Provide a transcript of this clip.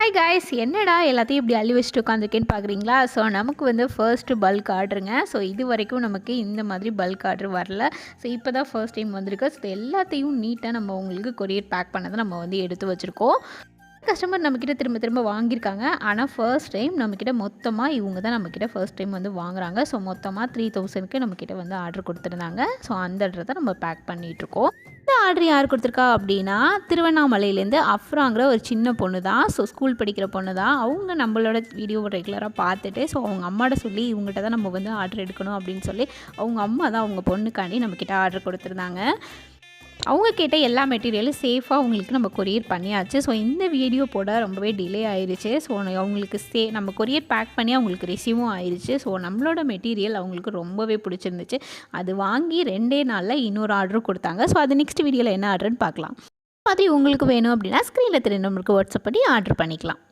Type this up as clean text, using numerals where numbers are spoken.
Hi guys, என்னடா எல்லாத்தையும் இப்படி அள்ளி வச்சுட்டு உட்காந்துருக்கேன்னு பார்க்குறீங்களா? ஸோ நமக்கு வந்து ஃபர்ஸ்ட்டு பல்க் ஆர்டருங்க. ஸோ இது வரைக்கும் நமக்கு இந்த மாதிரி பல்க் ஆர்டர் வரல. ஸோ இப்போ தான் ஃபர்ஸ்ட் டைம் வந்திருக்கு. ஸோ எல்லாத்தையும் நீட்டாக நம்ம உங்களுக்கு கொரியர் பேக் பண்ணதை நம்ம வந்து எடுத்து வச்சுருக்கோம். கஸ்டமர் நம்மக்கிட்ட திரும்ப திரும்ப வாங்கியிருக்காங்க. ஆனால் ஃபர்ஸ்ட் டைம் நம்மக்கிட்ட மொத்தமாக இவங்க தான் நம்மக்கிட்ட ஃபர்ஸ்ட் டைம் வந்து வாங்குறாங்க. ஸோ மொத்தமாக 3000க்கு நம்மக்கிட்ட வந்து ஆர்டர் கொடுத்துருந்தாங்க. ஸோ அந்த ஆர்டரை தான் நம்ம பேக் பண்ணிகிட்ருக்கோம். இந்த ஆர்டர் யார் கொடுத்துருக்கா அப்படின்னா, திருவண்ணாமலையிலேருந்து அஃப்ராங்கிற ஒரு சின்ன பொண்ணு தான். ஸோ ஸ்கூல் படிக்கிற பொண்ணு தான். அவங்க நம்மளோட வீடியோவை ரெகுலராக பார்த்துட்டு, ஸோ அவங்க அம்மாட்ட சொல்லி இவங்ககிட்ட தான் நம்ம வந்து ஆர்டர் எடுக்கணும் அப்படின்னு சொல்லி அவங்க அம்மா தான் அவங்க பொண்ணுக்காண்டி நம்மக்கிட்ட ஆர்டர் கொடுத்துருந்தாங்க. அவங்க கேட்ட எல்லா மெட்டீரியலும் சேஃபாக அவங்களுக்கு நம்ம கொரியர் பண்ணியாச்சு. ஸோ இந்த வீடியோ போட ரொம்பவே டிலே ஆயிடுச்சு. ஸோ அவங்களுக்கு நம்ம கொரியர் பேக் பண்ணி அவங்களுக்கு ரிசீவும் ஆயிடுச்சு. ஸோ நம்மளோட மெட்டீரியல் அவங்களுக்கு ரொம்பவே பிடிச்சிருந்துச்சு. அது வாங்கி 2 நாளில் இன்னொரு ஆர்டரும் கொடுத்தாங்க. ஸோ அது நெக்ஸ்ட் வீடியோவில் என்ன ஆர்டர்னு பார்க்கலாம். மாதிரி உங்களுக்கு வேணும் அப்படின்னா ஸ்க்ரீனில் 3 நம்பருக்கு வாட்ஸ்அப் பண்ணி ஆர்டர் பண்ணிக்கலாம்.